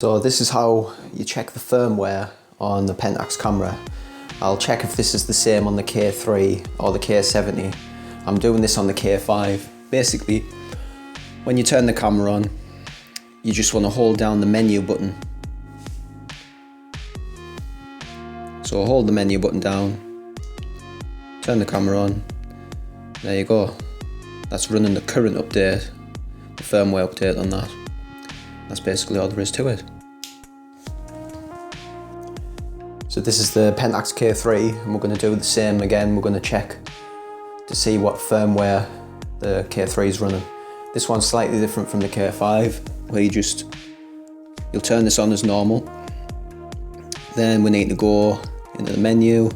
So this is how you check the firmware on the Pentax camera. I'll check if this is the same on the K3 or the K70. I'm doing this on the K5. Basically, when you turn the camera on, you just want to hold down the menu button. So hold the menu button down, turn the camera on, there you go. That's running the current update, the firmware update on that. That's basically all there is to it. So this is the Pentax K3 and we're going to do the same again. We're going to check to see what firmware the K3 is running. This one's slightly different from the K5 where you'll turn this on as normal. Then we need to go into the menu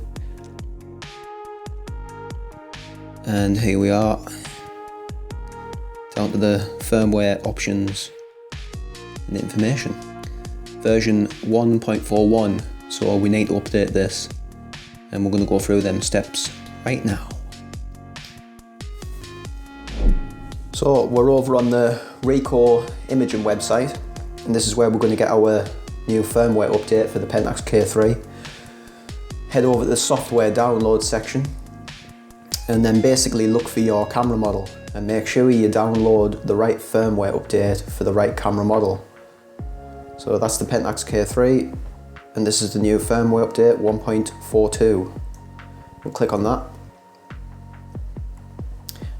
and here we are, down to the firmware options and information. Version 1.41, so we need to update this and we're going to go through them steps right now. So we're over on the Ricoh Imaging website and this is where we're going to get our new firmware update for the Pentax K3. Head over to the software download section and then basically look for your camera model and make sure you download the right firmware update for the right camera model. So that's the Pentax K3 and this is the new firmware update 1.42. We'll click on that.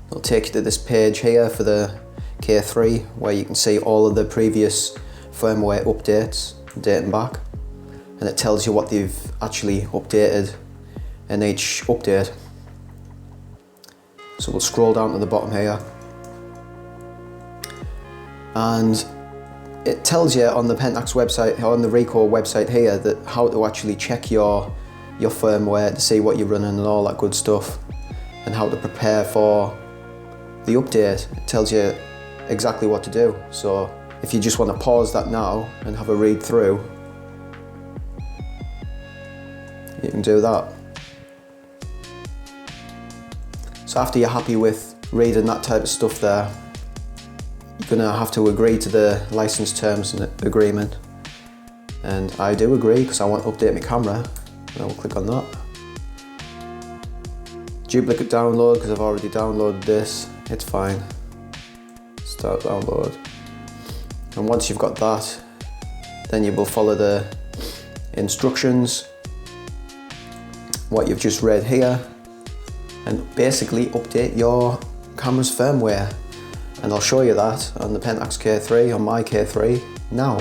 It'll take you to this page here for the K3 where you can see all of the previous firmware updates dating back, and it tells you what they've actually updated in each update. So we'll scroll down to the bottom here and it tells you on the Pentax website, on the Ricoh website here, that how to actually check your firmware to see what you're running and all that good stuff, and how to prepare for the update. It tells you exactly what to do. So if you just want to pause that now and have a read through, you can do that. So after you're happy with reading that type of stuff there, you're going to have to agree to the license terms and agreement. And I do agree because I want to update my camera. And I will click on that. Duplicate download because I've already downloaded this. It's fine. Start download. And once you've got that, then you will follow the instructions, what you've just read here, and basically update your camera's firmware. And I'll show you that on the Pentax K3, on my K3 now.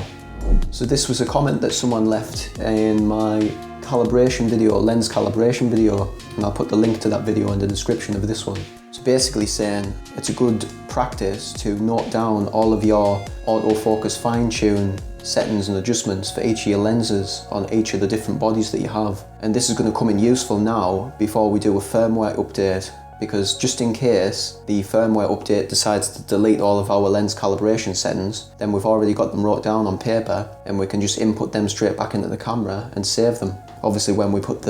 So this was a comment that someone left in my calibration video, lens calibration video, and I'll put the link to that video in the description of this one. So basically saying it's a good practice to note down all of your autofocus fine-tune settings and adjustments for each of your lenses on each of the different bodies that you have. And this is going to come in useful now before we do a firmware update, because just in case the firmware update decides to delete all of our lens calibration settings, then we've already got them wrote down on paper and we can just input them straight back into the camera and save them. Obviously when we put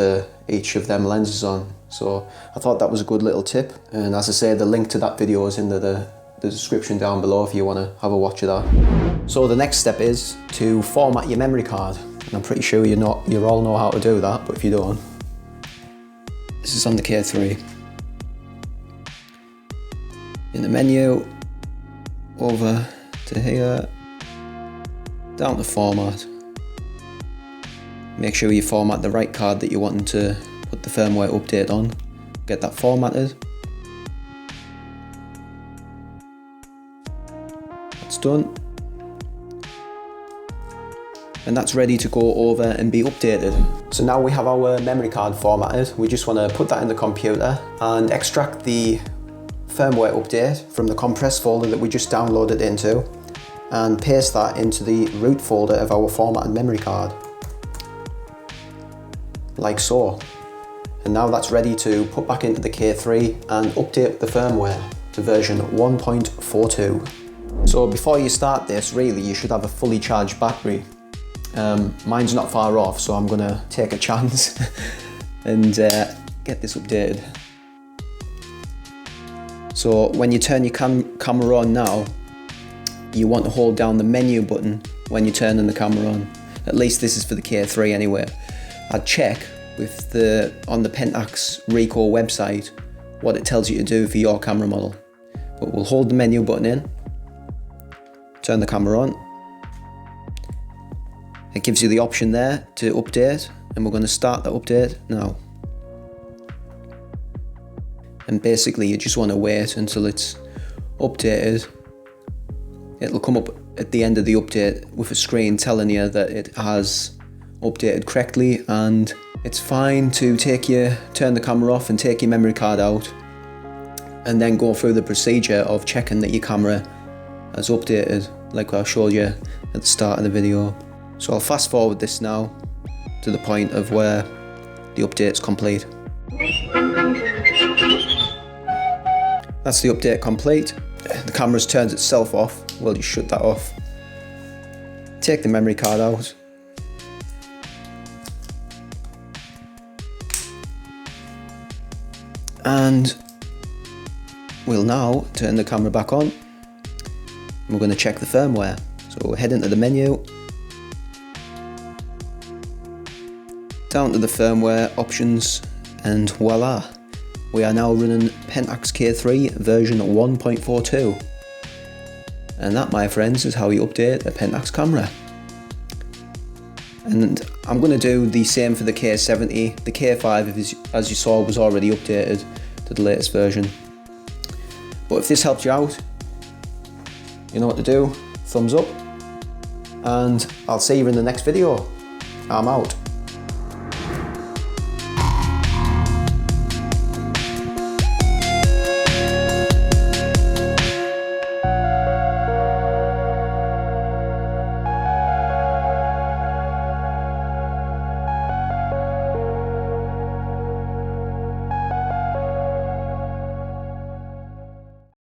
each of them lenses on. So I thought that was a good little tip, and as I say, the link to that video is in the description down below if you want to have a watch of that. So the next step is to format your memory card, and I'm pretty sure you all know how to do that, but if you don't, this is on the K3. In the menu, over to here, down to format. Make sure you format the right card that you're wanting to put the firmware update on. Get that formatted. That's done. And that's ready to go over and be updated. So now we have our memory card formatted. We just want to put that in the computer and extract the firmware update from the compress folder that we just downloaded into and paste that into the root folder of our formatted memory card, like so. And now that's ready to put back into the K3 and update the firmware to version 1.42. So before you start this, really you should have a fully charged battery. Mine's not far off, so I'm gonna take a chance and get this updated. So when you turn your camera on now, you want to hold down the menu button when you're turning the camera on. At least this is for the K3 anyway. I'd check with on the Pentax Ricoh website what it tells you to do for your camera model. But we'll hold the menu button in, turn the camera on. It gives you the option there to update, and we're going to start the update now. And basically you just want to wait until it's updated. It'll come up at the end of the update with a screen telling you that it has updated correctly, and it's fine to turn the camera off and take your memory card out and then go through the procedure of checking that your camera has updated, like I showed you at the start of the video. So I'll fast forward this now to the point of where the update's complete. That's the update complete. The camera's turned itself off. We'll just shut that off. Take the memory card out. And we'll now turn the camera back on. We're going to check the firmware. So we'll head into the menu, down to the firmware options, and voila, we are now running Pentax K3 version 1.42. And that, my friends, is how you update a Pentax camera. And I'm going to do the same for the K70. The K5, as you saw, was already updated to the latest version. But if this helped you out, you know what to do. Thumbs up, and I'll see you in the next video. I'm out.